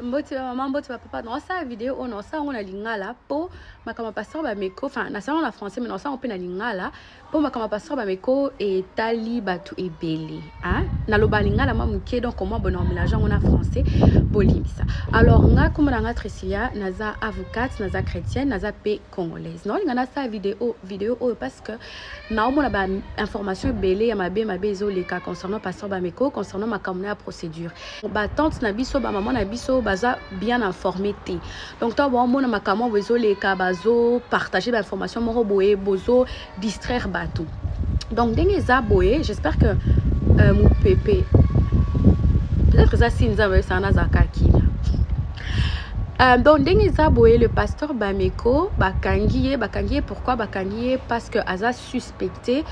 mboti maman mboti papa non ça vidéo on ça on a lingala po makama pasteur ba meko enfin na salon en français mais non ça on peut na lingala po makama pasteur ba meko et tali batu ebele hein na loba lingala ma muke donc comment bon on mélange on a français bolimisa alors nga comme na Trécilia naza avocate naza chrétienne naza pe congolaise non lingana ça vidéo parce que na on a ba information ebele ya mabe zo les cas concernant pasteur ba meko concernant makama na procédure ba tante na biso ba maman na biso baza bien informé té donc toi bon mona makama bezo les cas bazo partager l'information moko boye bozo distraire batou donc dengue za boye j'espère que mon pépé peut-être ça si nous avons ça na zakakina donc dengue za boye le pasteur Bameko bakangiye pourquoi bakangiye parce que aza suspecté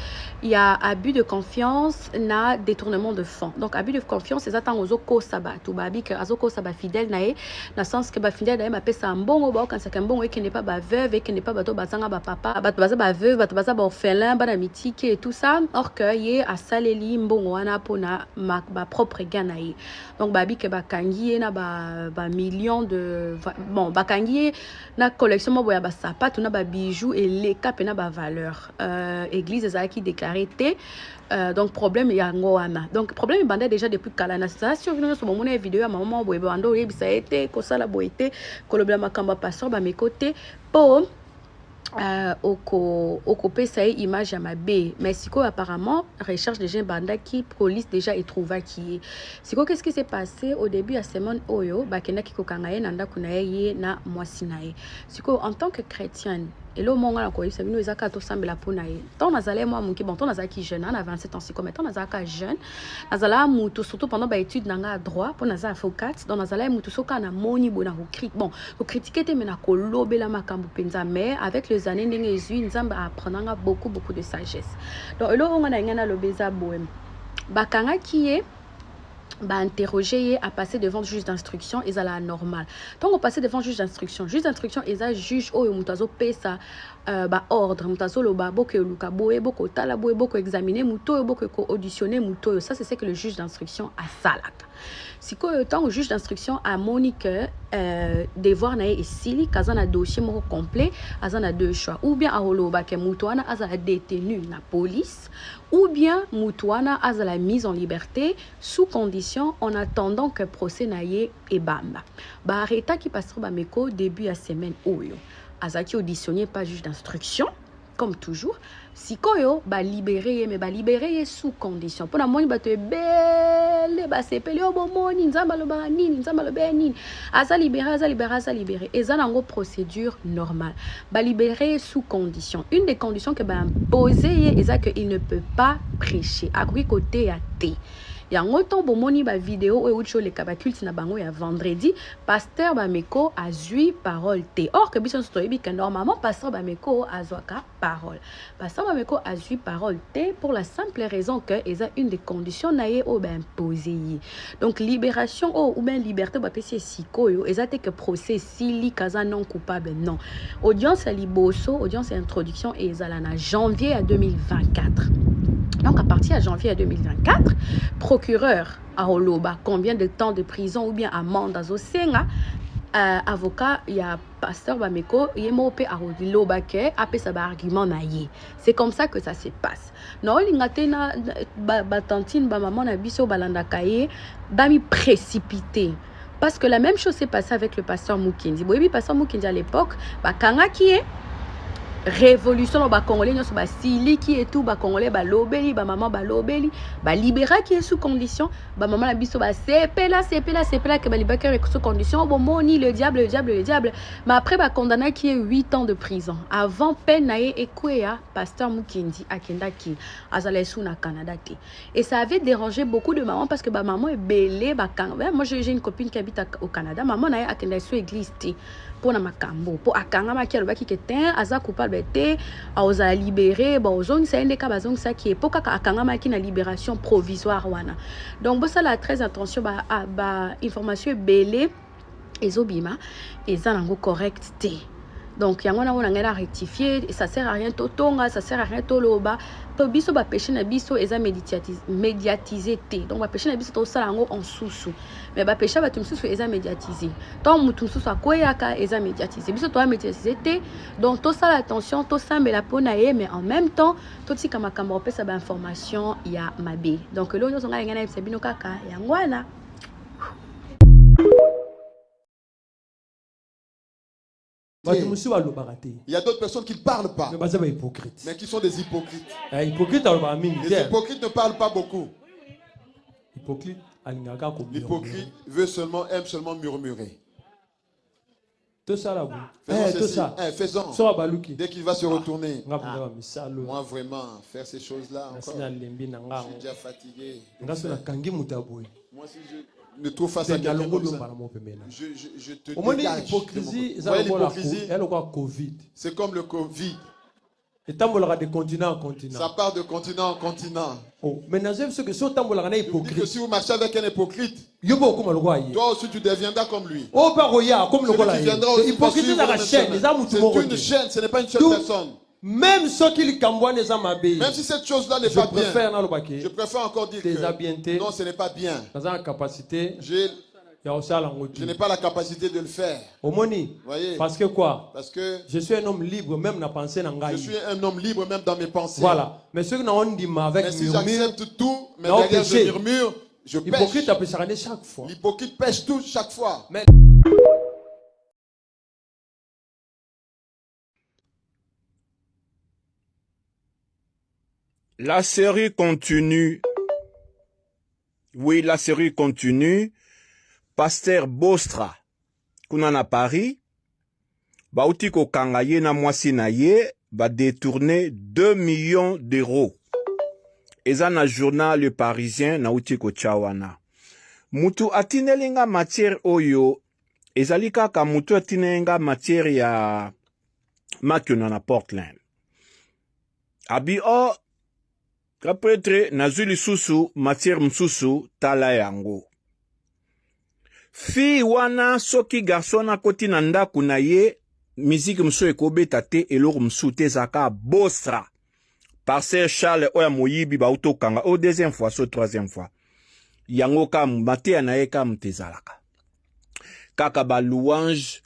il y a abus de confiance na détournement de fonds donc abus de confiance c'est attend aux oko sabatou babi que azoko saba fidèle nae dans sens que ba fidèle nae mapé ça mbongo ba quand c'est un bon qui n'est pas ba veuve et qui n'est pas bato bazanga ba papa bato baza ba veuve bato baza ba orphelin ba na mitike et tout ça or que yé a saleli mbongo wana pona ba propre ganae donc babi que bakangiye na ba millions de bon bakangiye na collection mo boya ba sapato na ba bijoux et les cap na ba valeur église za qui déclaré donc problème il y a ngoana donc problème bandait déjà depuis kalana ça sur une sur mon vidéo à maman boye bando yebisa été ko sala boité kolobla makamba pasteur ba mes côtés po oko pesa image à ma B mais siko apparemment recherche déjà banda qui police déjà et trouva qui siko qu'est-ce qui s'est passé au début à Simone Oyo bakenda ki kokanga ye nanda kunaye na mwasi nae siko en tant que chrétienne et là mon gars quoi il s'est venu ezaka to sambela pona ye tant nazale moi mon ki bon tant nazaki jeune on a 27 ans c'est comme tant nazaka jeune nazala mutu surtout pendant ba étude nanga droit pour naza avocate donc nazala mutu soka na moni bona ko critique bon ko critiquer te mena ko lobela makambu penza mais avec les années ndenge ezui nzamba apprenanga beaucoup de sagesse donc là on a ngana lobeza boem bakanga qui est bah interroger à passer devant le juge d'instruction et ça la normal donc on passe devant le juge d'instruction et ça juge au mutazo pesa bah ordre mutazo lo ba boko luka boye boko tala boye boko examiner muto boko auditionner muto ça c'est ce que le juge d'instruction a salaka si quoi tant au juge d'instruction à Monique devoir na et sili kazana dossier mo complet azana deux choix ou bien a holoba ke mutuana azala détenu na police ou bien mutuana azala mise en liberté sous condition en attendant que procès naie et bamba ba arrêta qui passera ba meko début à semaine oyo azaki auditionné pas juge d'instruction comme toujours si koyo ba libéré mais ba libéré sous condition pour la moni ba te belle ba sepeli obomoni nzamba lo ba nini nzamba lo be nini asa libéré et ça nango procédure normale ba libéré sous condition une des conditions que ba imposer et ça que il ne peut pas prêcher à côté à té yango to bomoni ba vidéo e ucho le kabaculte na bango ya vendredi pasteur Bameko azui parole té or que biso stoyebi que normalement pasteur Bameko azwaka parole pasteur Bameko azui parole té pour la simple raison que eza une des conditions naie o ben imposé donc libération ou ben liberté ba pesi sikoyo ezate que procès sili kaza non coupable non audience à liboso audience et introduction et ezala na janvier à 2024. Donc à partir de janvier 2024, procureur à Oloba, combien de temps de prison ou bien amende à Zosenga, avocat, il y a pasteur Bameko, il y a mope à Oloba ke apé sa argument naïe. C'est comme ça que ça se passe. Non, l'ingatena batantine ba maman na biso balanda kaye, bami précipité. Parce que la même chose s'est passée avec le pasteur Mukendi. Oui, pasteur Mukendi à l'époque, ba kanga qui est révolution ba congolais nyonso ba sili qui et tout ba congolais ba lobeli ba maman ba lobeli ba libéra qui est sous condition ba maman la biso ba sepela que ba libéra sous condition bon moni le diable mais après ba condamné qui est 8 ans de prison avant peine nae ekwea pasteur Mukendi akendaki azala sous na Canada té et ça avait dérangé beaucoup de mamans parce que ba maman est belé ba moi j'ai une copine qui habite au Canada maman nae akenda sous église té pour na makambo pour akanga makialo baki ketin aza coupable té aoza libéré bon zone ça indeka bazong ça qui est pour akanga maki na libération provisoire wana donc bo ça la très attention ba information belé ezobima eza nango correct té Donc yango na on a rectifier et ça sert à rien totonga, ça sert à rien toloba. To biso ba péché na biso eza médiatisé té. Donc ba péché na biso to sala ngo en sous. Mais ba péché ba tumsusu eza médiatisé. Donc mutu mususu akoyaka eza médiatisé. Biso to médiatisé té. Donc to sala attention, to sambela pona ye mais en même temps to tika makambo pesa ba information ya mabe. Donc lo nyonso nga ngana bino kaka yangwana. Il y a d'autres personnes qui ne parlent pas, mais qui sont des hypocrites. Les hypocrites ne parlent pas beaucoup. L'hypocrite aime seulement murmurer. Faisons. Dès qu'il va se retourner. Moi vraiment, faire ces choses-là encore. Je suis déjà fatigué. Moi si je me trouve face à quelqu'un comme ça, je te dégage. L'hypocrisie, c'est comme le Covid. Ça part de continent en continent. Que si vous marchez avec un hypocrite, toi aussi tu deviendras comme lui. Celui qui viendra aussi va suivre c'est une chaîne, ce n'est pas une seule personne. Même ce qu'il même si cette chose-là n'est pas bien, je préfère encore dire que non, ce n'est pas bien. Je n'ai pas la capacité de le faire. Voyez? Parce que quoi? Parce que je suis un homme libre même dans pensée. Je suis un homme libre même dans mes pensées. Voilà. Mais ceux qui n'ont dit avec si j'accepte tout, mais derrière je murmure, je pêche. L'hypocrite peut s'arrêter chaque fois. L'hypocrite pêche tout chaque fois. Mais la série continue. Oui, la série continue. Pasteur Bostra, kunana Paris, bauti ko kangaye na mwasi na ye, ba détourner 2 millions d'euros. Eza na journal Le Parisien na uti ko chawana. Mutu atinelinga matière oyo, ezali kaka mutu atinelinga matière ya Makuna na Portland. Abi o, kapetre na zuli susu matière msusu tala yango. Fi wana soki garçon na koti na ndaku na ye, musique mso ekobeta te eloko msu te zaka Bostra. Pasteur Charles oya moyibi ba utokanga o deuxième fois so troisième fois. Yango ka matea na ye ka mtezalaka. Kaka ba louange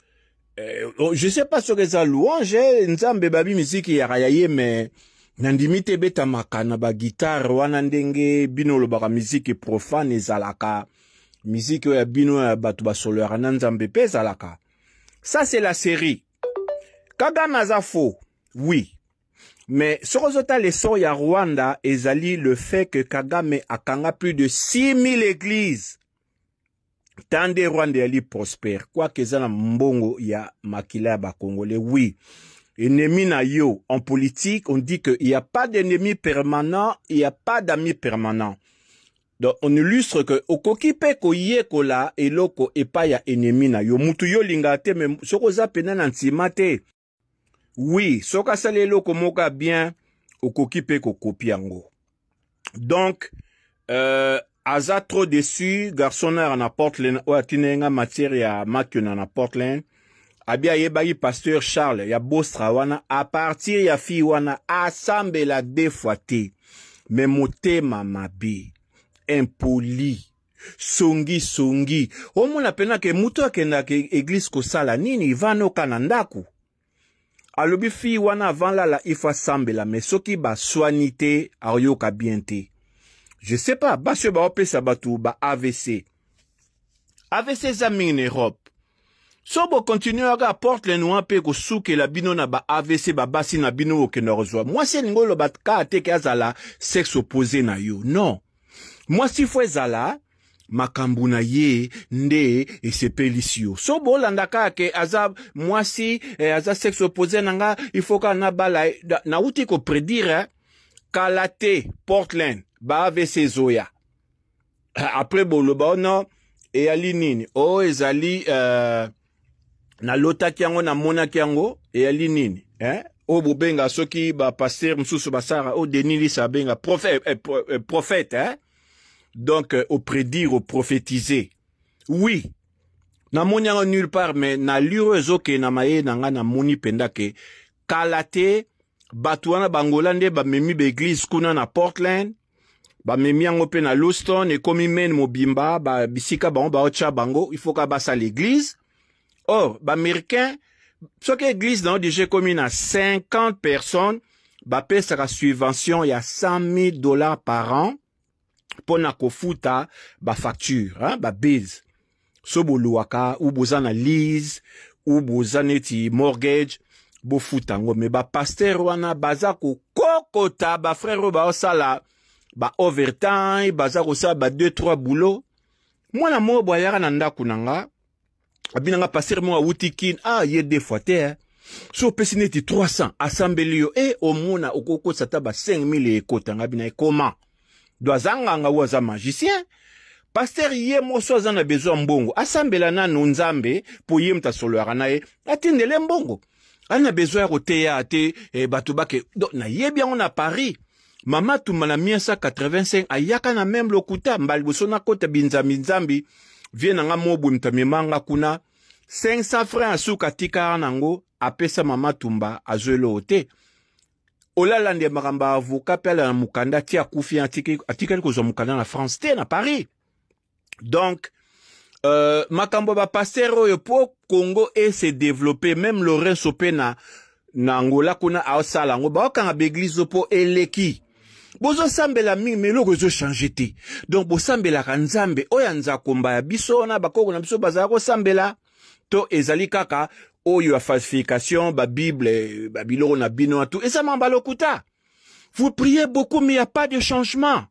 je sais pas ce que ça louange nzambe babi musique ya ye mais nandimi te beta makana ba guitare wana ndenge bino lo baka musique profane ezalaka. Musique ya bino ya batu ba solo ya nzambe pe ezalaka. Ça c'est la série. Kagame aza faux. Oui. Mais sorozota leso ya Rwanda ezali le fait que Kagame akanga plus de 6000 églises. Tande Rwanda yali prospère. Quoi que zana mbongo ya makila ya ba Congolais. Oui. Ennemi na yo. En politique, on dit qu'il n'y a pas d'ennemi permanent, il n'y a pas d'amis permanent. Donc, on illustre que okokipe ko ye kola eloko epa ya ennemi na yo. Mutu yo lingate me soko za pena na ntimate. Oui, soka sale eloko moka bien okokipe ko kopi yango. Donc, aza trop déçu, garçon na Portland, o atinenga matière ya Makuna na Portland. Abia yebayi pasteur Charles ya Bostra wana a partir ya fi wana assemble la défoité. Mais motema mabe. Impoli, songi. Omona pena ke mutu akenda ke église ko sala nini vano kanandaku. Alobi fi wana avant la ifa sambela mais soki ba soinité ayoka bien te. Je sais pas, basio ba opesa batu ba AVC. AVC zami en Europe. Sobo continue à Portland ou un peu ko souke la bino na ba AVC ba basi na bino o kenorozwa. Moi c'est ngolo bat ka te ke azala sexe opposé na yo. Non. Moi, si faut ezala, makambu na ye, nde, et c'est pélicio. So bo landaka ke azab, moi si, azab sexe opposé nanga, il faut ka na bala, na uti ko prédire, kalate, Portland, ba AVC zoya. Après bo lo ba no, e ali nini, o ezali, na lota kiango, na mona kiango, e ali nini, o bobenga soki ba pasteur msusu basara, o denili sa benga, prophète, Donc, au prédire, au prophétiser. Oui. Na moni yango nulle part, mais na liro ezoke na maye nanga na moni penda ke kalate batuana bangolande ba memi be église kuna na Portland, ba memi yango pe na Lewiston et comme men mobimba ba bisika bango ba ocha bango, il faut ka basa l'église. Or, ba américain, ce que l'église dans déjà comme na 50 personnes, ba paie sa subvention il y a $100,000 par an pour na kofuta ba facture, hein, ba base. So boluaka ou bozana lease ou bozana ti mortgage bo futango mais ba pasteur wana baza ko kokota ba frère ba osala ba overtime baza ko sa ba 2-3 boulot. Moi na mo boyara na ndako nanga abinanga pasteur mo awutikin ye des fois te so pesineti 300 assemblée yo et au mona okoko sata ba 5,000 ekotanga bina comment doazanga nga waza magicien. Pasteur ye moso zana besoin mbongo asambela na nzambe po ye mtasoloara nae atindele mbongo ana besoin roteya ate bato bake donc na yebi on a Paris mama tumana 1985 ayaka na même lokuta mbali bosona kota binzambi nzambi viena nga mobu mtamemanga kuna 500 francs suka tika nango apesa mama tumba azwelo ote olala nde makamba avocat pela na mukanda tia kufi atika ko zo mukanda na France te na Paris. Donc, makambo ba pasteur oyo po Congo et se développer même Laurent Sopena na Angola kuna aosala ngo ba okanga beglise po eleki. Bozo sambela mingi mais loko zo changer te. Donc bo sambela kanzambe oya nza komba ya biso na bakoko na biso bazala ko sambela to ezali kaka oyo ya falsification ba Bible ba biloko na bino tout et ça m'embalokuta. Vous priez beaucoup mais il y a pas de changement.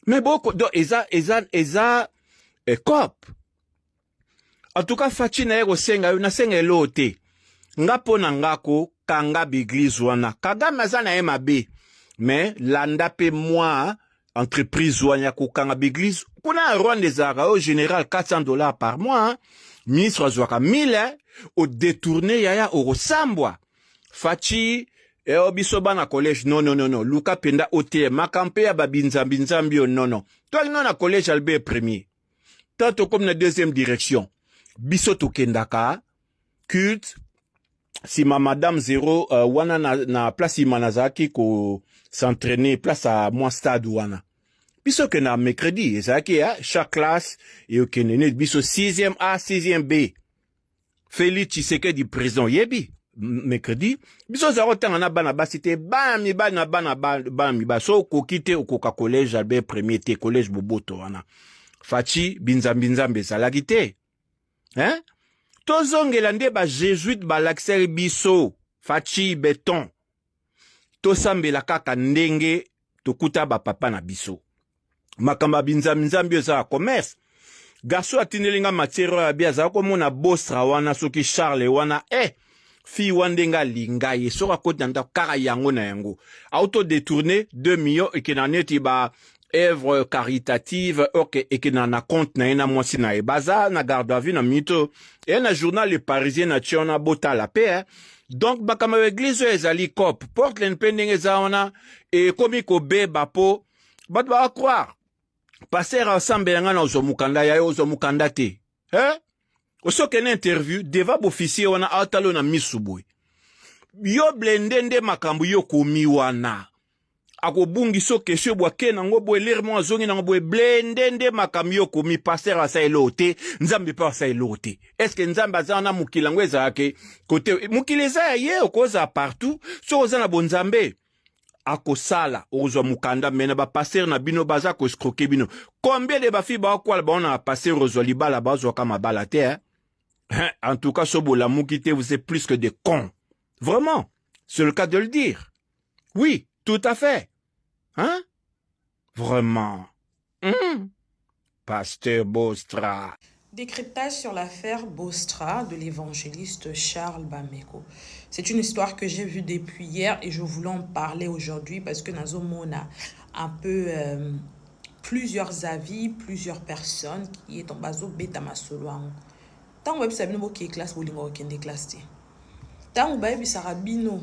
Mais beaucoup donc eza cop. En tout cas, Fatina ego senga yu na senga elote. Nga pona ngako kanga biglis wana. Kaga mazana MAB. Mais landa pe moi entreprise wana ko kanga biglis. Kuna Rwanda zara au général $400 par mois. Ministre zwaka 1000 au détourné yaya au sambwa. Fachi obisoba na collège non. Luka penda ote makampe ya babinzambi non. Toi non na collège Albert Premier. Tanto comme la deuxième direction. Bisoto kendaka, culte, si ma madame zéro, wana na place imanazaki ko s'entraîner, place à moi stade wana. Biso ke na mercredi, ezaki, chaque classe, et ok, nene, biso 6e A, 6e B. Félix Tshisekedi prison, yebi. Mercredi, biso zaro tanga bana basite, bana ba, so kokite au Coca Collège, Albert Premier, te collège Boboto wana. Fachi binzambinzambe salagite. Hein? Tozongela nde ba jésuite ba laxer biso. Fachi béton. Tosambela kaka ndenge tokuta ba papa na biso. Makamba binzambinzambe za commerce. Gaso atinelinga matière ya bia za ko mona bostra wana soki Charles wana fi wandenga linga ye soka kota nda kaka yango na yango. Auto détourné 2 millions et kenaneti ba œuvre caritative ok et que na compte na ena mwasi na baza na garde à vue na mito et na journal Le Parisien na tiona bota la paix donc bakama église ezali cop Portland pending ezaona et komiko be bapo bat ba croire passer ensemble nga na ozomukanda ya ozomukanda te osoke na interview deva officier wana atalo na misubwe yo blendende makambu yo komi wana ako bungi so kesho bwa kena ngo bwe lermo azongi na bwe blendende makamyo komi passer asa elote nzambe pa asa elote est-ce que nzambe azana mukila ngweza yake kote mukileza ye okoza partout so ozana bonzambe akosala ozwa mukanda mena ba passer na bino baza ko escroquer bino combien de ba fi ba kwala ba na passer ozwa libala bazwa kama bala te en tout cas so bola mukite vous êtes plus que des cons vraiment c'est le cas de le dire oui. Tout à fait. Hein? Vraiment. Pasteur Bostra. Décryptage sur l'affaire Bostra de l'évangéliste Charles Bameko. C'est une histoire que j'ai vue depuis hier et je voulais en parler aujourd'hui parce que Nazo Mona a un peu plusieurs avis, plusieurs personnes qui est en baso beta masoloang. Tant web sabino qui est classe bolingo qui est classe. Tant web sarabino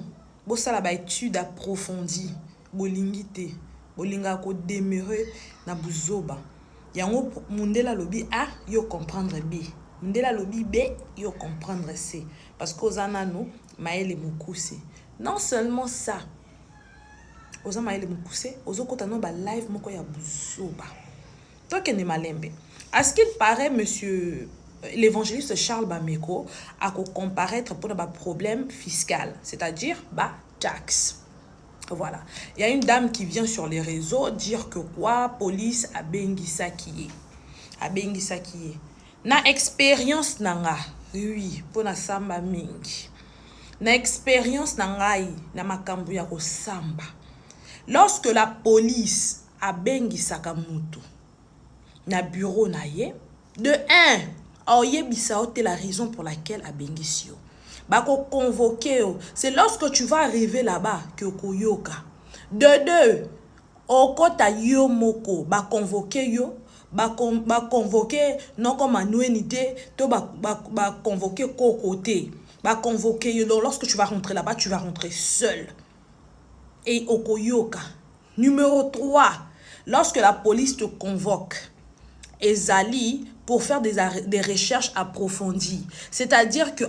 bosala ba étude approfondie bolingite bolinga ko demeurer na buzoba yango mundela lobi yo comprendre b Ndela lobi be yo comprendre c'est parce qu'aux anano maele mukuse. Non seulement ça. Aux maele mukuse, aux kota no ba live moko ya buzoba. Toi qui n'est malembe. À ce qu'il paraît monsieur l'évangéliste Charles Bameko a comparaître pour un problème fiscal, c'est-à-dire taxe. Voilà. Il y a une dame qui vient sur les réseaux dire que quoi, police a bengisa qui est. Na expérience nanga, oui, pour na samba mingi. Na expérience nangai, na makambu ya ko samba. Lorsque la police a bengisa kamutu, na bureau na ye, de un, oye bisao te la raison pour laquelle a bengisio. Bako convoqué, c'est lorsque tu vas arriver là-bas que koyoka. De deux, okota yo moko, ba convoqué yo, ba convoqué non comme anouenité, to ba convoqué kokote, ba convoqué yo. Donc lorsque tu vas rentrer là-bas, tu vas rentrer seul. Et okoyoka. Numéro 3, lorsque la police te convoque, ezali pour faire des recherches approfondies. C'est-à-dire que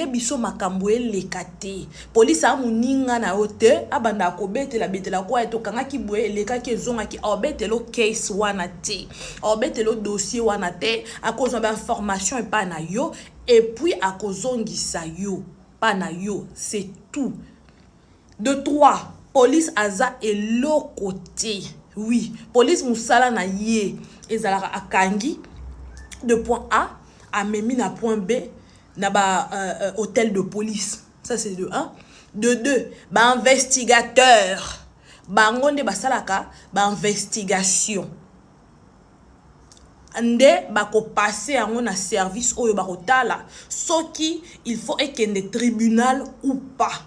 biso makambwe lekate. Police a muninga na ote abanda ko betela kwa eto kanga ki bwe leka ki zonga ki betelo case wana te. Betelo dossier wana te à cause de information et pas na yo et puis à cause ngisa yo pas na yo, c'est tout. De 3, police aza et l'autre côté. Oui, police musala na ye ezalaka akangi de point A à Memi na point B na hôtel de police. Ça c'est de 1. De 2, investigateur. Ngonde basalaka investigation. Ande bako passer en na service oyo bakotala soki il faut ekende tribunal ou pas.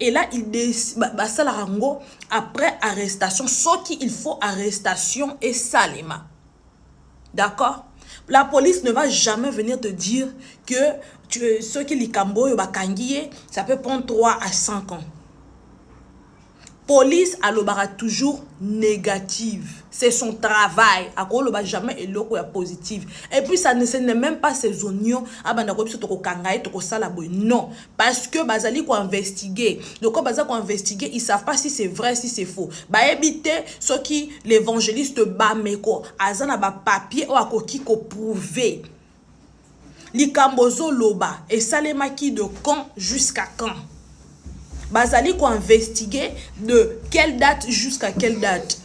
Et là, il rango après arrestation, ce qu'il faut arrestation et salema. D'accord? La police ne va jamais venir te dire que ce qui est cambo, ça peut prendre 3 à 5 ans. Police a l'obara toujours négative. C'est son travail. A quoi l'obara jamais est loco positive. Et puis ça n'est même pas ces oignons. Non. Parce que bazali ko investiguer. Donc quand bazali ko investiguer, ils savent pas si c'est vrai, si c'est faux. Ba éviter ce qui l'évangéliste Bameko azana ba papier ou akoki ko prouver. Likambozo loba et salemaki de quand jusqu'à quand. Bazali ko investiguer de quelle date jusqu'à quelle date.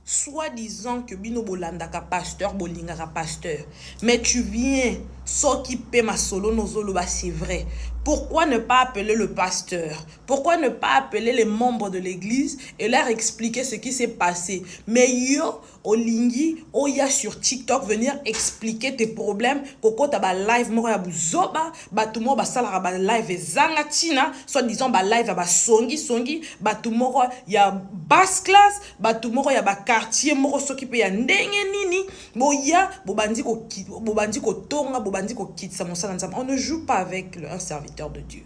Soit disant que bino bolandaka pasteur bolingaka pasteur, mais tu viens so qui paie ma solo nozoloba c'est vrai. Pourquoi ne pas appeler le pasteur? Pourquoi ne pas appeler les membres de l'église et leur expliquer ce qui s'est passé? Mais yo, olingi, oya sur TikTok, venir expliquer tes problèmes. Koko ta ba live moko ya buzoba, batumo ba salara ba live zangatina, soit disant ba live ba songi, batumoko ya basse classe, batumoko ya ba quartier moko soki pe ya ndenge nini, boya bobandi ko tonga, bobandi ko kitsa mosala nzamba. On ne joue pas avec un serviteur de Dieu.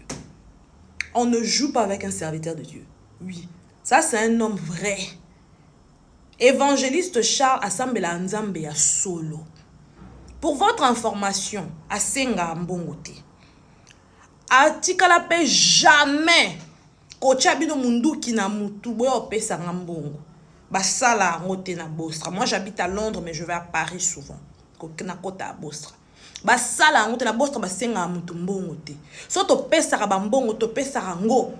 On ne joue pas avec un serviteur de Dieu. Oui, ça c'est un homme vrai. Évangéliste Charles Asambela Nzambe ya solo. Pour votre information, Asenga Mbongote. Atikala pe jamais kocha bino mundu ki na mutu boyo pesa ngambongo. Basala ngote na Bostra. Moi j'habite à Londres mais je vais à Paris souvent. Kokena kota à Bostra. Basala ngote na Bostra basenga mutu mbongo te. So to pesa ka bambongo to pesa ngo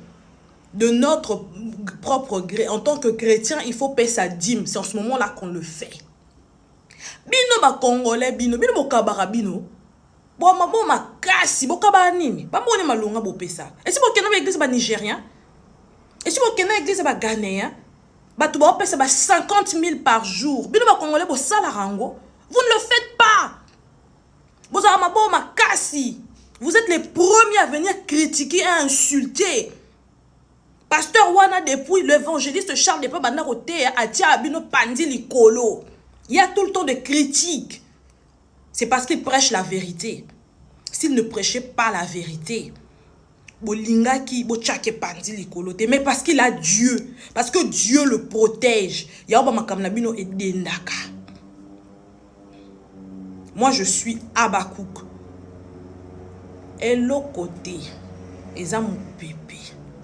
de notre propre gré. En tant que chrétien, il faut payer sa dîme. C'est en ce moment-là qu'on le fait. Bino ba congolais bino bo kabara bino. Bo ma kasi bo kabara nini? Ba mbone malonga bo pesa. Et si bo kena ba église ba nigérien? Et si bo kena église ba ghanéen? Ba tu ba pesa ba 50 000 par jour. Bino ba congolais bo sala rango. Vous ne le faites pas. Vous avez ma kasi. Vous êtes les premiers à venir critiquer et à insulter. Pasteur Wana depuis l'évangéliste Charles Depa Banda Rote Atia Abino Pandi Likolo. Il y a tout le temps des critiques. C'est parce qu'il prêche la vérité. S'il ne prêchait pas la vérité, Bolinga ki bochake Pandi Likolo. Mais parce qu'il a Dieu. Parce que Dieu le protège. Yaoba Makamnabino et Dendaka. Moi, je suis Abakouk. Et l'autre côté, ils ont mon bébé.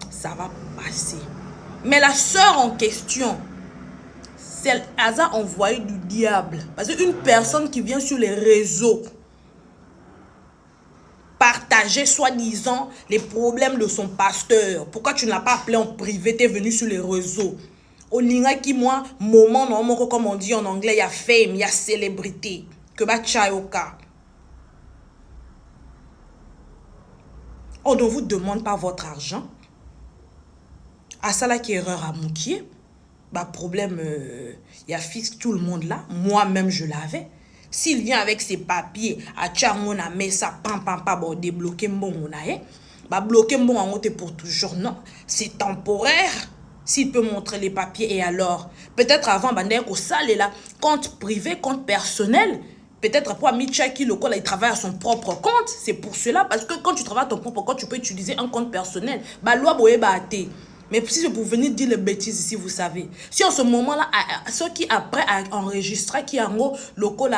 Ça va passer. Mais la sœur en question, elle a envoyé du diable. Parce qu'une personne qui vient sur les réseaux partager soi-disant les problèmes de son pasteur. Pourquoi tu ne l'as pas appelé en privé? Tu es venu sur les réseaux. Au linga qui moi, moment, non, comme on dit en anglais, il y a fame, il y a célébrité. Que ba chayoka. On ne vous demande pas votre argent. À ça là qui est erreur à Moukier. Bah problème, il y a fixe tout le monde là. Moi-même, je l'avais. S'il vient avec ses papiers, à Tchamona, mais ça, pam, bon, débloquer bon, on a, bah, bloquer bon, on est pour toujours. Non, c'est temporaire. S'il peut montrer les papiers, et alors, peut-être avant, bah, au salle là, compte privé, compte personnel. Peut-être pour Michaki, le il travaille à son propre compte. C'est pour cela, parce que quand tu travailles à ton propre compte, tu peux utiliser un compte personnel. Bah, loi, boye, bah, mais si c'est pour venir dire les bêtises ici, vous savez. Si en ce moment-là, ceux qui après enregistré, qui en gros, local,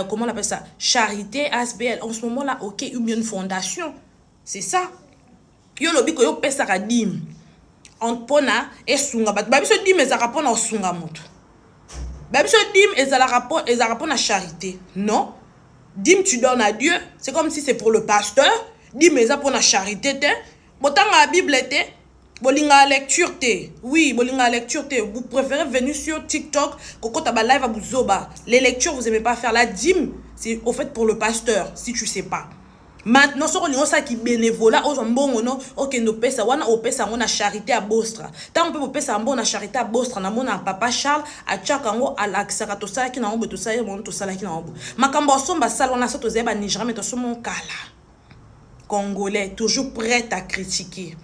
comment on appelle ça? Charité, ASBL, en ce moment-là, ok, une fondation. C'est ça. Yo lobi ko yo pesa ka dim. On pona et sunga bat. Babi se dim ezara pona o sunga moto. Babi se dim ezara pona charité. Non. Dim tu donnes à Dieu. C'est comme si c'est pour le pasteur. Dim ezara pona charité te. Botanga Bible te, bolinga lecture te. Oui, bolinga lecture te. Vous préférez venir sur TikTok, Koko Taba live à Bouzoba. Les lectures, vous aimez pas faire. La dîme, c'est au fait pour le pasteur, si tu sais pas. Maintenant, ce qu'on ça qui bénévolat, aux bon non, ok, no pesa, wana o pesa on a charité à Bostra. Tant on peut pesa on a charité à Bostra, na mon papa Charles, à Tchakango, à l'accès to ça qui na ombo to ça, mon to ça qui na ombo. Makambo somba sal on a ça to zeba Nigeria, mais to so mon kala. Congolais, toujours prêt à critiquer.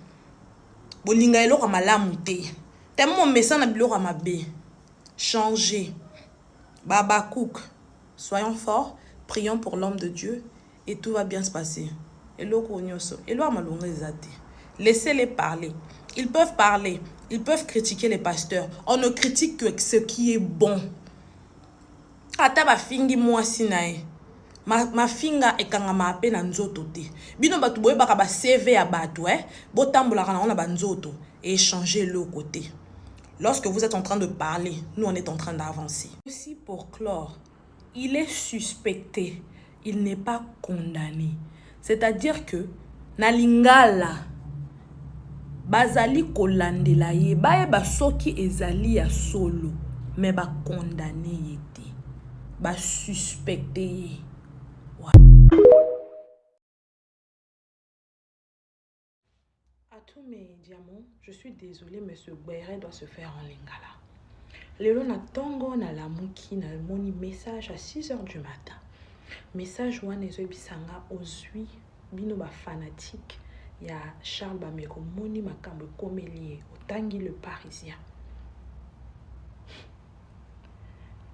Bolinga elo kama lamuté. Tellement message na bilo kama bé. Changer. Babakouk. Soyons forts, prions pour l'homme de Dieu et tout va bien se passer. Elo konyoso. Elo amalonga ezate. Laissez-les parler. Ils peuvent parler. Ils peuvent critiquer les pasteurs. On ne critique que ce qui est bon. Ata ba fingi moi sinae. Ma finga ekanga ma pe na nzoto te. Bino batu boye baka ba CV ya batu botambola kana on a ba nzoto et échanger le côté. Lorsque vous êtes en train de parler, nous on est en train d'avancer. Aussi pour clore, il est suspecté, il n'est pas condamné. C'est-à-dire que na lingala bazali kolandela ye baye ba soki ezali ya solo mais ba condamné yete ba suspecté. À tous mes diamants, je suis désolée, mais ce béret doit se faire en lingala. Lelo na tongo na la muki na moni message à 6h du matin. Message wana ezo bisanga ozwi bino ba fanatique ya Charles Bameko moni makambo komelie otangi le Parisien.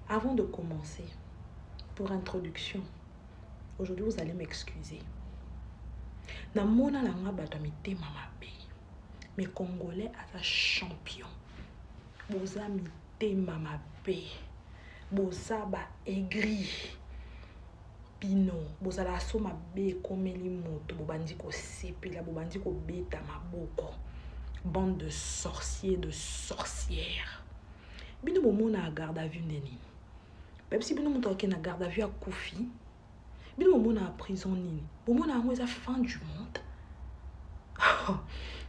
Avant de commencer, pour introduction, aujourd'hui vous allez m'excuser. Na mona la nga bato mitema mabe. Mais Congolais a champion. Boza mitema mabe. Boza ba aigri. Pino. Boza la so mabe komeli moto. Bobandi ko sepela. Bobandi ko beta maboko. Bande de sorciers, de sorcières. Bino bomona a garde à vue neni. Même si bino monto na garde à vue à Koufi. Bino bomona a prison nini. Bomona a ngweza fin du monde.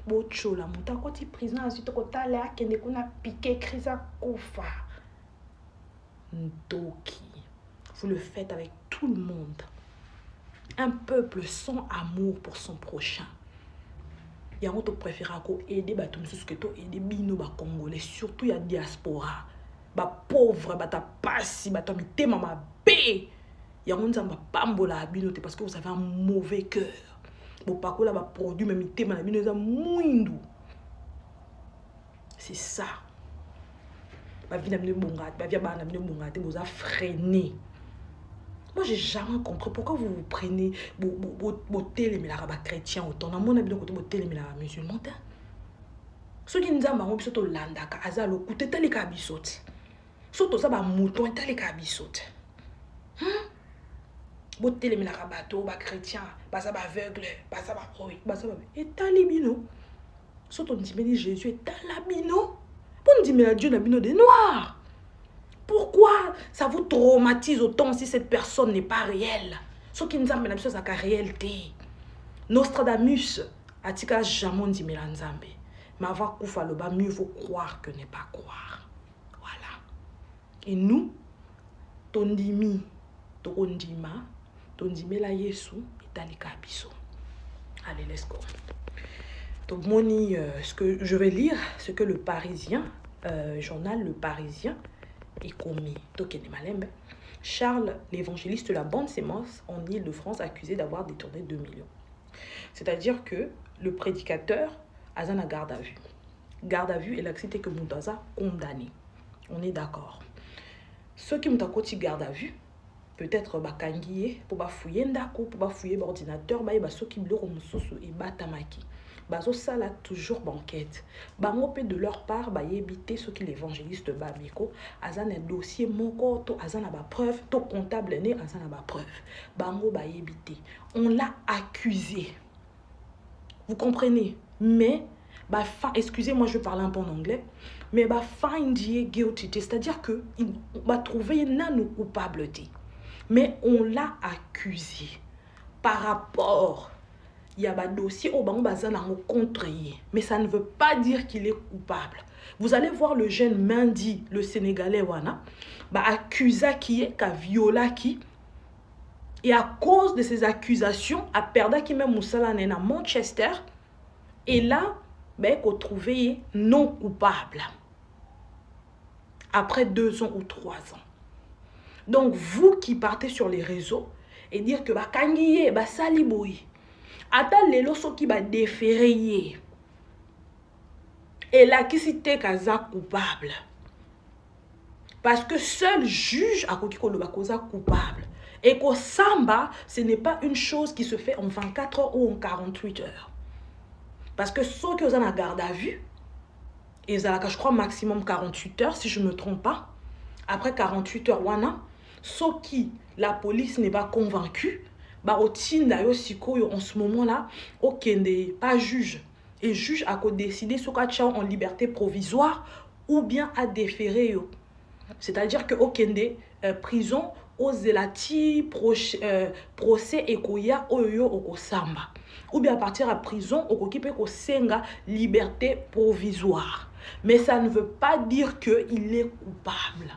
Bocho la monta koti prison azito kotale akende kuna piqué krisa kofa. Ndoki. Vous le faites avec tout le monde. Un peuple sans amour pour son prochain. Yango to préféra ko aider batum suske to aider bino ba congolais surtout ya diaspora. Ba pauvre bata pasi bata mitema mabe. Yango nzamba pambola bino te parce que vous avez un mauvais cœur. Bopakola ba produit même itema na bino za muindu. C'est ça. Ba vie na bino bonga, ba vie ba na bino bonga te boza freiner. Moi j'ai jamais compris pourquoi vous vous prenez bo télémela ba chrétien autant na mona bino côté bo télémela musulman ta. So ki nzamba ngo biso to landaka azalo kuteta le kabisoti. So to za ba mouton ta le kabisoti. Botte les bateau, ba chrétien, ba ça ba aveugle, ba ça ba oui, ba ça ba. Et talibino. Soit on dit mais Jésus est talabino. Pour on dit mais Dieu n'a bino des noirs. Pourquoi ça vous traumatise autant si cette personne n'est pas réelle? Ce qui nous amène à la réalité. Nostradamus a dit que jamais dit mais l'anzambe. Mais avant koufa le bas, mieux vaut croire que ne pas croire. Voilà. Et nous, tondimi, tondima, tondime la Yesu, italika biso. Allez, let's go. Donc, moni, ce que je vais lire, ce que le Parisien, journal Le Parisien, est commis. Charles, l'évangéliste de la bande sémence en Île-de-France, accusé d'avoir détourné 2 millions. C'est-à-dire que le prédicateur a une garde à vue. Garde à vue et l'activité que Moutaza condamné. On est d'accord. Ceux qui ont côté garde à vue, peut-être bakangiye pour fouiller ndako, pour fouiller l'ordinateur, ba ceux qui bloko mususu et batamaki. Bazo sala toujours banquette. Bango pe de leur part ba yebité ceux qui l'évangéliste Bameko, azana dossier moko to azana ba preuve, to comptable né azana ba preuve. Bango ba yebité. On l'a accusé. Vous comprenez? Mais bah excusez-moi, je parle un peu en anglais, mais bah find guilty, c'est-à-dire que il va trouver non coupable, mais on l'a accusé par rapport il y a un dossier au banc bazana contre, mais ça ne veut pas dire qu'il est coupable. Vous allez voir le jeune Mendy, le Sénégalais wana, bah accusa qui est qu'a viola qui. Et à cause de ces accusations, à perda qui même Moussala à Manchester, et là, ben, qu'on trouvait non coupable. Après 2 ans ou 3 ans. Donc, vous qui partez sur les réseaux et dire que bah kangiye, bah saliboui, attends les losos qui va déférer. Et là, qui c'était kaza coupable. Parce que seul juge a coupable. Et qu'au samba, ce n'est pas une chose qui se fait en 24 heures ou en 48 heures. Parce que ceux qui ont la garde à vue, ils ont, je crois, maximum 48 heures, si je ne me trompe pas. Après 48 heures, ceux qui, la police n'est pas convaincue, bah, en ce moment-là, aucun des pas juge. Et juge a décidé ce qu'il en liberté provisoire ou bien à déférer. C'est-à-dire que aucun des prisons aux zelati procès et koya oyo okosamba ou bien à partir à prison okokipe ko senga liberté provisoire, mais ça ne veut pas dire que il est coupable.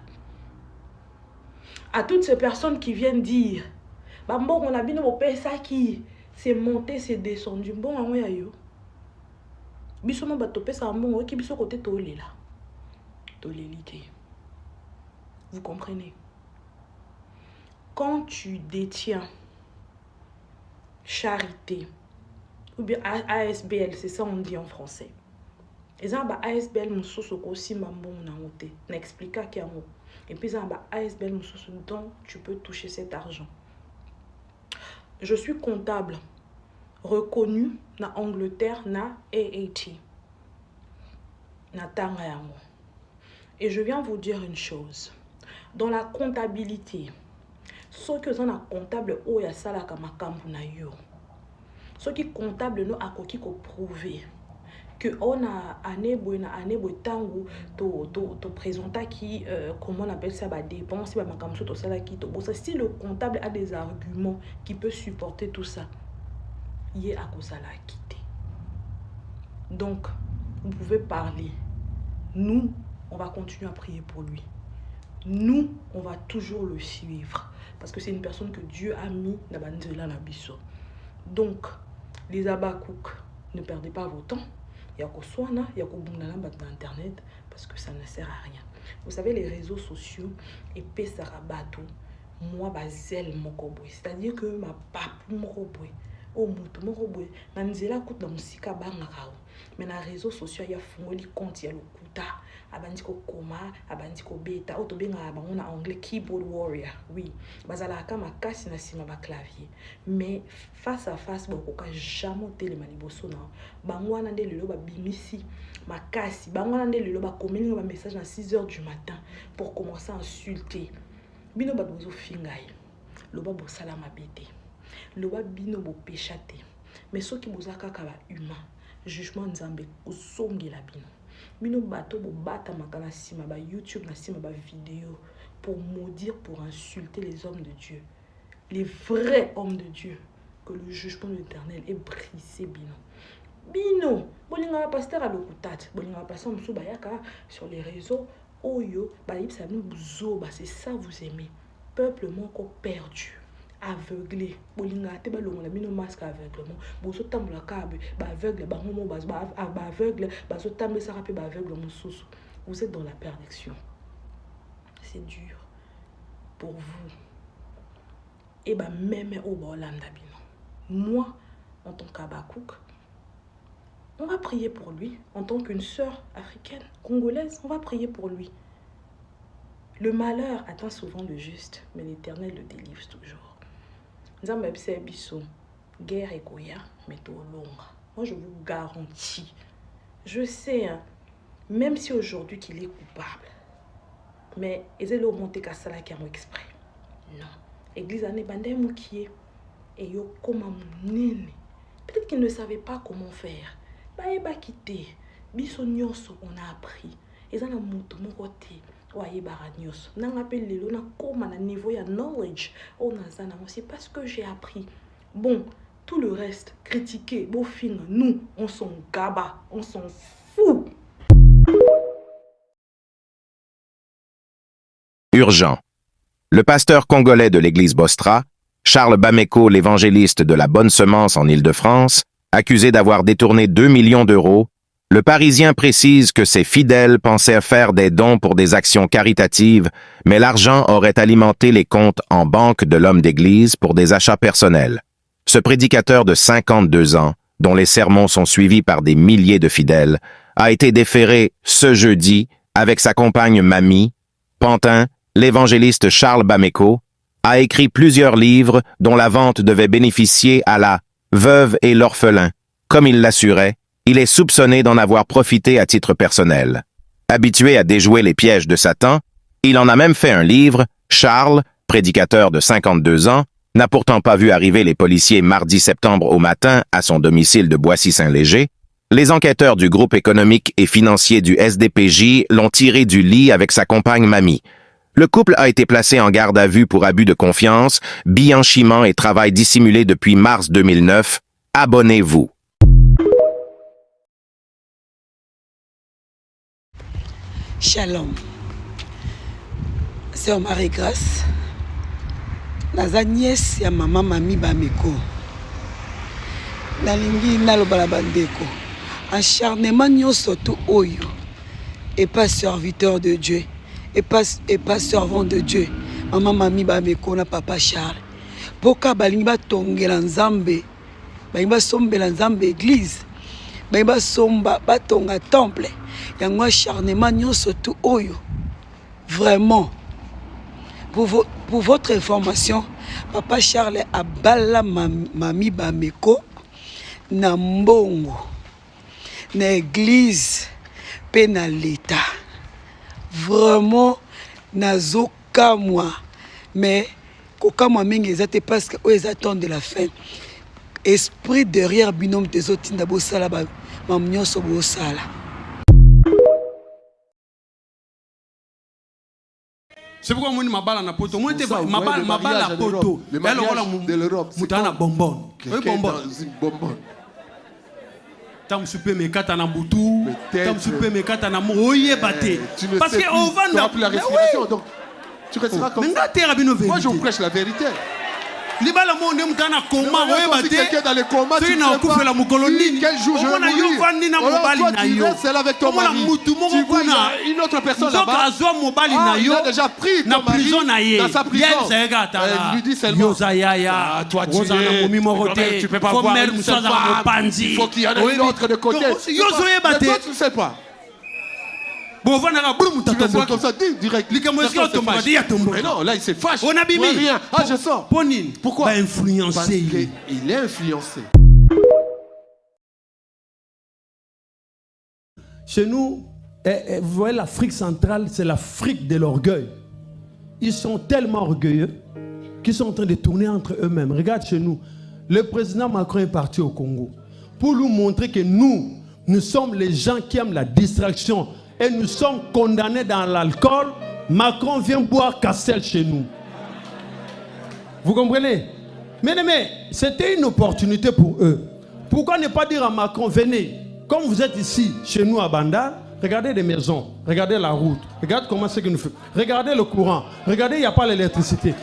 À toutes ces personnes qui viennent dire bah bon on a bien au ça qui c'est monté c'est descendu bon en yo biso no ba topé ça bon ki biso côté tolé là tolélité. Vous comprenez? Quand tu détiens charité, ou bien ASBL, c'est ça on dit en français. Et ça, ASBL, mon source aussi, n'explique pas qu'il y a un. Et puis ça, ASBL, mon source dont tu peux toucher cet argent. Je suis comptable, reconnu na Angleterre, na AAT, na Tangayango. Et je viens vous dire une chose. Dans la comptabilité, ceux qui sont comptable ou ya sala kama kambu na yo, ceux qui comptable no akoki ko prouver que on a année tangu to présenter qui comment on appelle ça ba dépense ba makamso to sala ki to bossa. Si le comptable a des arguments qui peut supporter tout ça, yé akosala quitter. Donc vous pouvez parler, nous on va continuer à prier pour lui. Nous, on va toujours le suivre. Parce que c'est une personne que Dieu a mis dans la biso. Donc, les abakouk, ne perdez pas votre temps. Il y a qu'au soina, il y a qu'au bounalamba dans Internet. Parce que ça ne sert à rien. Vous savez, les réseaux sociaux, et pesarabato, moi, bazel mokoboy. C'est-à-dire que ma pape mokoboy. Oh, moto mokoboy. Nanzela kout dans musika bangarao. Mais dans les réseaux sociaux, il y a fongoli compte, il y a le kuta. Abandiko koma, abandiko beta, autobenga abangona anglais keyboard warrior. Oui, bazala kama kasi na sima ba clavier. Mais face à face, bokoka jamais télémani boso na. Bangwana nde lelo ba bimisi makasi. Bangwana nde lelo ba komeli ba message à 6 h du matin pour commencer à insulter. Bino ba bozo fingai. loba bosala mabete loba bino bo péchate mais ceux qui bozaka kaba humain jugement nzambe osongela bino bino bato bo bata makala sima ba YouTube na sima ba vidéo pour maudire, pour insulter les hommes de Dieu, les vrais hommes de Dieu, que le jugement de l'Éternel est brisé bino. Bino, bolinga pasteur à l'okutat, bolinga pasteur msou bayaka sur les réseaux, oyo, baïbsa nous zoba, c'est ça vous aimez. Peuple moko perdu, aveuglé, bolinga te balonga bino masque aveuglement, boso tambola kabe, ba aveugle, ba homo ba aveugle, baso tambe sarape ba aveugle mosusu. Vous êtes dans la perdition. C'est dur pour vous. Et bah même au Bolanda bino. Moi, en tant qu'Abakouk, on va prier pour lui. En tant qu'une sœur africaine, congolaise, on va prier pour lui. Le malheur atteint souvent le juste, mais l'Éternel le délivre toujours. Nzambebse biso, guerre et koya, mais tout longa. Moi, je vous garantis. Je sais, hein, même si aujourd'hui qu'il est coupable, mais ils ont monté à ça qui a exprès. Non. Église année bandé moukié et yo comment nene. Peut-être qu'ils ne savaient pas comment faire. Bah ba quitter. Biso nyonso on a appris. Ils ont un mutu mon côté. Oye baranyos. N'a appelé le na comme à niveau ya knowledge. On a ça c'est parce que j'ai appris. Bon, tout le reste critiquer, beau film, nous on s'en gaba, on s'en fout. Urgent. Le pasteur congolais de l'église Bostra, Charles Bameko, l'évangéliste de la Bonne Semence en Île-de-France, accusé d'avoir détourné 2 millions d'euros, le Parisien précise que ses fidèles pensaient faire des dons pour des actions caritatives, mais l'argent aurait alimenté les comptes en banque de l'homme d'église pour des achats personnels. Ce prédicateur de 52 ans, dont les sermons sont suivis par des milliers de fidèles, a été déféré ce jeudi avec sa compagne Mamie. Pantin, l'évangéliste Charles Bameko, a écrit plusieurs livres dont la vente devait bénéficier à la veuve et l'orphelin. Comme il l'assurait, il est soupçonné d'en avoir profité à titre personnel. Habitué à déjouer les pièges de Satan, il en a même fait un livre. Charles, prédicateur de 52 ans, n'a pourtant pas vu arriver les policiers mardi septembre au matin à son domicile de Boissy-Saint-Léger. Les enquêteurs du groupe économique et financier du SDPJ l'ont tiré du lit avec sa compagne Mamie. Le couple a été placé en garde à vue pour abus de confiance, blanchiment et travail dissimulé depuis mars 2009. Abonnez-vous. Shalom. Sœur Marie-Grâce, naza nièce ya maman Mami Bameko. Nalingi nalobala bandeko. Acharnement nyonso tout oyo et pas serviteur de Dieu et pas servant de Dieu. Maman Mami Bameko na papa Charles. Boka balingi batongela nzambe. Balingi basombela nzambe église. Balingi basomba batonga temple. Yango acharnement nyonso tout oyo. Vraiment. Pour votre information, papa Charles abala Mami Bameko na mbongo. Na église pe na l'état. Vraiment nazokamwa mais kokamwa mingi ezate parce que eux attendent de la fin. Esprit derrière binôme des autres na bosala ba mamnyoso bosala. C'est pourquoi moi mabala na poto. Moi mabala na poto. Le mariage de l'Europe. Mutana bonbon. Oui bonbon. Bonbon. Tam super me kata na butu, tam super me kata na moye baté. Parce que on va dans la respiration donc tu resteras comme ça. Moi je vous prêche la vérité. Libala monde mutana koma moye baté. Quelqu'un dans les comas tu na kufa la mukoloni. Quel jour je vais mourir. Tu restes là avec ton mari. Tu vois une autre personne là-bas. Il a déjà pris ton mari dans sa prison. Il lui dit seulement toi tu peux pas voir une seule femme. Il faut qu'il y en ait une autre de côté. Mais toi tu ne sais pas. Tu restes comme ça direct. Mais non, là il s'est fâché. Rien. Ah je sors. Pourquoi? Parce qu'il est influencé. Chez nous, vous voyez l'Afrique centrale, c'est l'Afrique de l'orgueil. Ils sont tellement orgueilleux. qui sont en train de tourner entre eux-mêmes. Regarde chez nous. Le président Macron est parti au Congo pour nous montrer que nous sommes les gens qui aiment la distraction et nous sommes condamnés dans l'alcool. Macron vient boire Castel chez nous. Vous comprenez? Mais c'était une opportunité pour eux. Pourquoi ne pas dire à Macron, venez, comme vous êtes ici, chez nous à Bandar, regardez les maisons, regardez la route, regardez comment c'est que nous faisons, regardez le courant, regardez, il n'y a pas l'électricité.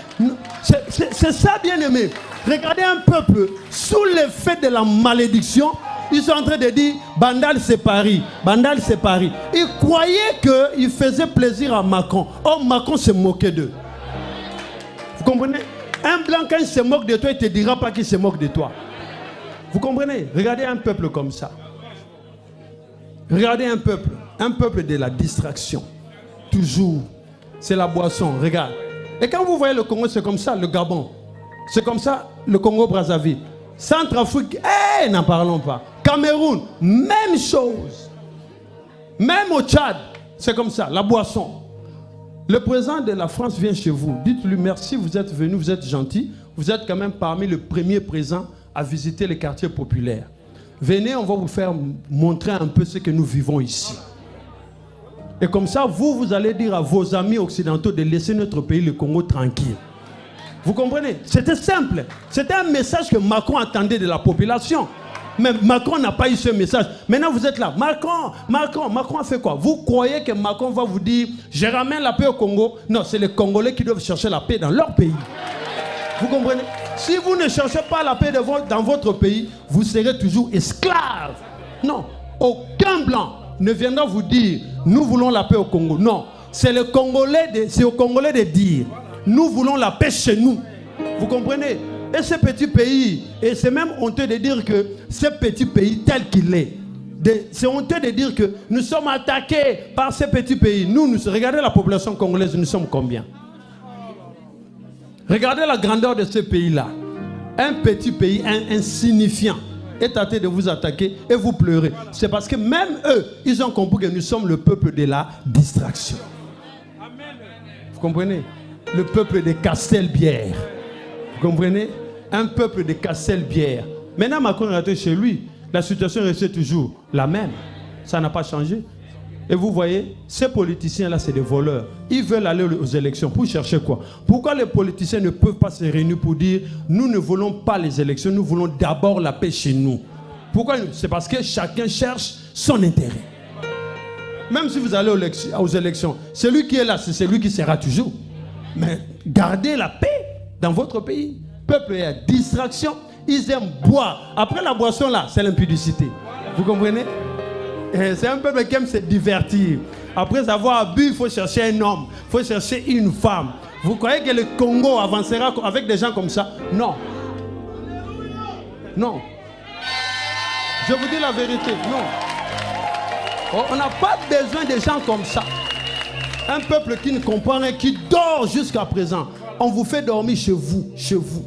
C'est ça, bien aimé. Regardez un peuple, sous l'effet de la malédiction, ils sont en train de dire, Bandal c'est Paris, Bandal c'est Paris. Ils croyaient qu'ils faisaient plaisir à Macron. Or, Macron se moquait d'eux. Vous comprenez? Un blanc, quand il se moque de toi, il ne te dira pas qu'il se moque de toi. Vous comprenez? Regardez un peuple comme ça. Regardez un peuple de la distraction. Toujours. C'est la boisson, regarde. Et quand vous voyez le Congo, c'est comme ça, le Gabon. C'est comme ça, le Congo-Brazzaville. Centrafrique, n'en parlons pas. Cameroun, même chose. Même au Tchad, c'est comme ça, la boisson. Le président de la France vient chez vous. Dites-lui merci, vous êtes venu, vous êtes gentil. Vous êtes quand même parmi les premiers présents à visiter les quartiers populaires. Venez, on va vous faire montrer un peu ce que nous vivons ici. Et comme ça, vous allez dire à vos amis occidentaux de laisser notre pays, le Congo, tranquille. Vous comprenez? C'était simple. C'était un message que Macron attendait de la population. Mais Macron n'a pas eu ce message. Maintenant, vous êtes là. Macron a fait quoi? Vous croyez que Macron va vous dire « Je ramène la paix au Congo ». Non, c'est les Congolais qui doivent chercher la paix dans leur pays. Vous comprenez? Si vous ne cherchez pas la paix dans votre pays, vous serez toujours esclave. Non, aucun blanc ne viendra vous dire « Nous voulons la paix au Congo ». Non, c'est aux Congolais de dire « Nous voulons la paix chez nous ». Vous comprenez? Et ce petit pays, et c'est même honteux de dire que ce petit pays tel qu'il est, c'est honteux de dire que nous sommes attaqués par ce petit pays. Regardez la population congolaise, nous sommes combien? Regardez la grandeur de ce pays-là. Un petit pays insignifiant est tenté de vous attaquer et vous pleurez. C'est parce que même eux, ils ont compris que nous sommes le peuple de la distraction. Vous comprenez? Le peuple de Castelbière. Vous comprenez? Un peuple de Castelbière. Maintenant, Macron est rentré chez lui. La situation reste toujours la même. Ça n'a pas changé. Et vous voyez, ces politiciens-là, c'est des voleurs. Ils veulent aller aux élections. Pour chercher quoi? Pourquoi les politiciens ne peuvent pas se réunir pour dire « Nous ne voulons pas les élections, nous voulons d'abord la paix chez nous ». Pourquoi? C'est parce que chacun cherche son intérêt. Même si vous allez aux élections, celui qui est là, c'est celui qui sera toujours. Mais gardez la paix dans votre pays. Le peuple est à distraction. Ils aiment boire. Après la boisson là, c'est l'impudicité. Vous comprenez? C'est un peuple qui aime se divertir. Après avoir bu, il faut chercher un homme. Il faut chercher une femme. Vous croyez que le Congo avancera avec des gens comme ça? Non. Non. Je vous dis la vérité. Non. On n'a pas besoin de gens comme ça. Un peuple qui ne comprend rien, qui dort jusqu'à présent. On vous fait dormir chez vous, chez vous,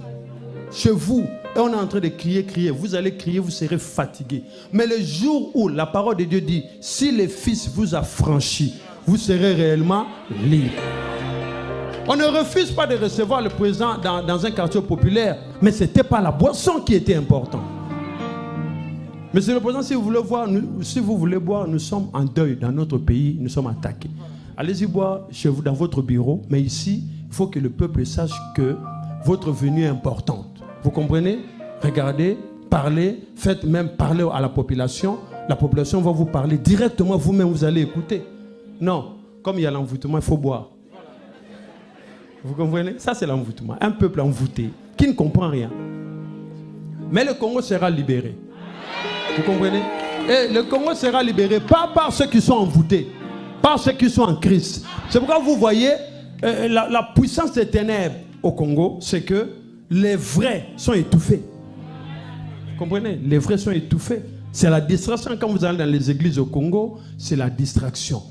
chez vous. Et on est en train de crier, crier. Vous allez crier, vous serez fatigué. Mais le jour où la parole de Dieu dit, si le Fils vous a franchi, vous serez réellement libre. On ne refuse pas de recevoir le président dans un quartier populaire, mais ce n'était pas la boisson qui était importante. Monsieur le Président, si vous voulez boire, nous sommes en deuil dans notre pays, nous sommes attaqués. Allez-y boire chez vous, dans votre bureau, mais ici, il faut que le peuple sache que votre venue est importante. Vous comprenez? Regardez, parlez, faites même parler à la population. La population va vous parler directement, vous-même, vous allez écouter. Non, comme il y a l'envoûtement, il faut boire. Vous comprenez? Ça, c'est l'envoûtement. Un peuple envoûté, qui ne comprend rien. Mais le Congo sera libéré. Vous comprenez? Et le Congo sera libéré, pas par ceux qui sont envoûtés, par ceux qui sont en crise. C'est pourquoi vous voyez la puissance des ténèbres au Congo, c'est que les vrais sont étouffés. Vous comprenez? Les vrais sont étouffés. C'est la distraction. Quand vous allez dans les églises au Congo, c'est la distraction.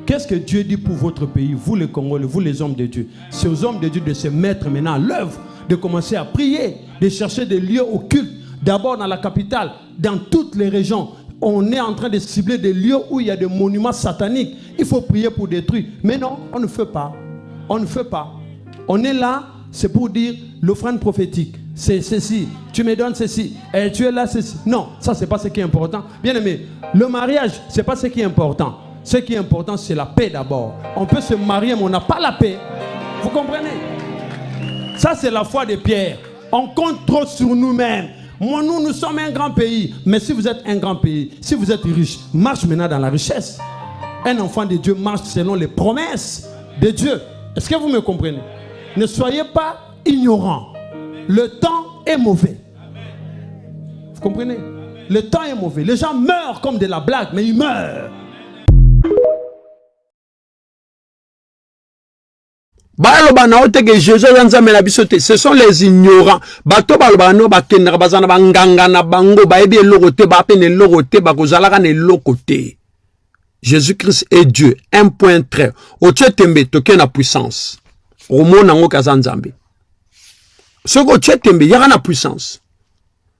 Qu'est-ce que Dieu dit pour votre pays, vous les Congolais, vous les hommes de Dieu? C'est aux hommes de Dieu de se mettre maintenant à l'œuvre, de commencer à prier, de chercher des lieux occultes. D'abord dans la capitale, dans toutes les régions. On est en train de cibler des lieux où il y a des monuments sataniques. Il faut prier pour détruire. Mais non, on ne fait pas. On ne fait pas. On est là c'est pour dire l'offrande prophétique. C'est ceci. Tu me donnes ceci. Et tu es là, ceci. Non, ça, c'est pas ce qui est important. Bien aimé, le mariage, c'est pas ce qui est important. Ce qui est important, c'est la paix d'abord. On peut se marier, mais on n'a pas la paix. Vous comprenez? Ça, c'est la foi de Pierre. On compte trop sur nous-mêmes. Moi, nous sommes un grand pays. Mais si vous êtes un grand pays, si vous êtes riche, marche maintenant dans la richesse. Un enfant de Dieu marche selon les promesses de Dieu. Est-ce que vous me comprenez? Ne soyez pas ignorants. Le temps est mauvais. Vous comprenez? Le temps est mauvais. Les gens meurent comme de la blague, mais ils meurent. Ce sont les ignorants. Jésus-Christ est Dieu. Un point trait. Ochetembe toke na puissance. Romo nango kazanzambe. Soko ochetembe yaka na puissance.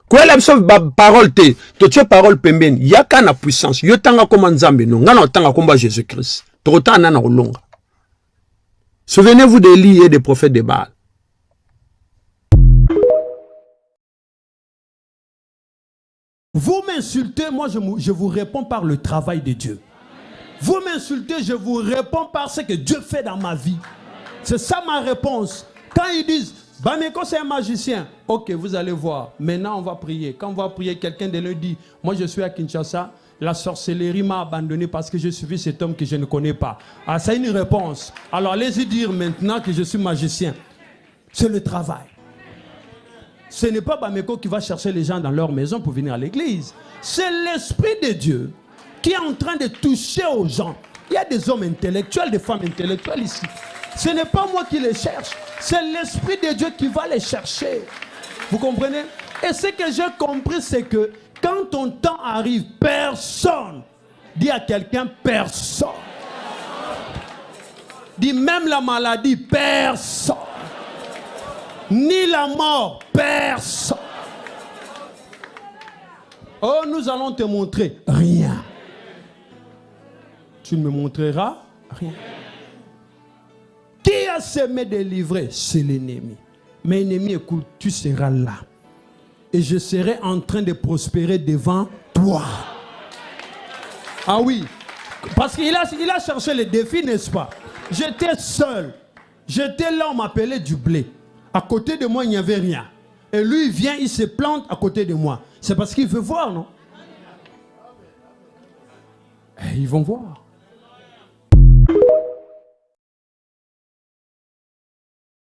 Kwa la biso parole te, toche parole pembeni, yaka na puissance. Yo tanga koma nzambe no, ngana otanga komba Jésus-Christ. Tokota na olonga. Souvenez-vous d'Élie et des prophètes de Baal. Vous m'insultez, moi je vous réponds par le travail de Dieu. Vous m'insultez, je vous réponds par ce que Dieu fait dans ma vie. C'est ça ma réponse. Quand ils disent, Bameko c'est un magicien, ok, vous allez voir. Maintenant on va prier. Quand on va prier, quelqu'un de lui dit, moi je suis à Kinshasa, la sorcellerie m'a abandonné parce que j'ai suivi cet homme que je ne connais pas. Ah, c'est une réponse. Alors allez-y dire maintenant que je suis magicien. C'est le travail. Ce n'est pas Bameko qui va chercher les gens dans leur maison pour venir à l'église. C'est l'Esprit de Dieu qui est en train de toucher aux gens. Il y a des hommes intellectuels, des femmes intellectuelles ici. Ce n'est pas moi qui les cherche. C'est l'Esprit de Dieu qui va les chercher. Vous comprenez? Et ce que j'ai compris, c'est que quand ton temps arrive, personne. Dis à quelqu'un, personne. Dis même la maladie, personne. Ni la mort, personne. Oh, nous allons te montrer rien. Tu ne me montreras rien. Qui a semé des livrets? C'est l'ennemi. Mais l'ennemi, écoute, tu seras là. Et je serai en train de prospérer devant toi. Ah oui. Parce qu'il a cherché le défi, n'est-ce pas? J'étais seul. J'étais là, on m'appelait du blé. À côté de moi, il n'y avait rien. Et lui, il vient, il se plante à côté de moi. C'est parce qu'il veut voir, non? Et ils vont voir.